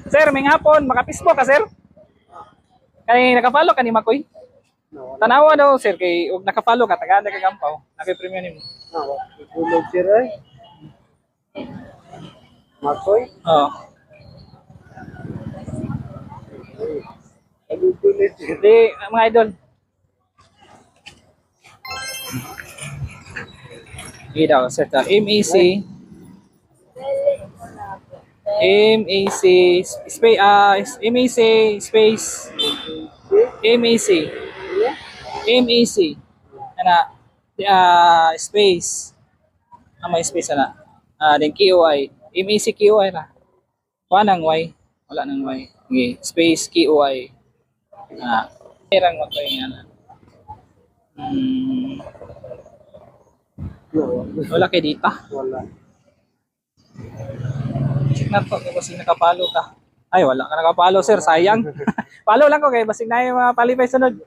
Sir, may hapon, maka-Facebook ka, sir? Kay naka-follow ka ni Makoy? Tanawa daw, sir, kay ug naka-follow ka, tagaan ka gampaw. Naki-premium nimo. Tulog sir ay. Makoy. Oo. Tulog sir. Di, mga idol. Di daw, sir, MAC. MAC space MAC MAC ana space may space ana then KOI MAC KOI na wala nang Y wala nang Y okay. Space KOI irang mo to yung ana wala kay data Wala. check na to kay basig nakapalo ka ay wala ka nakapalo sir sayang follow lang ko kay basig na yung mga palipay sunod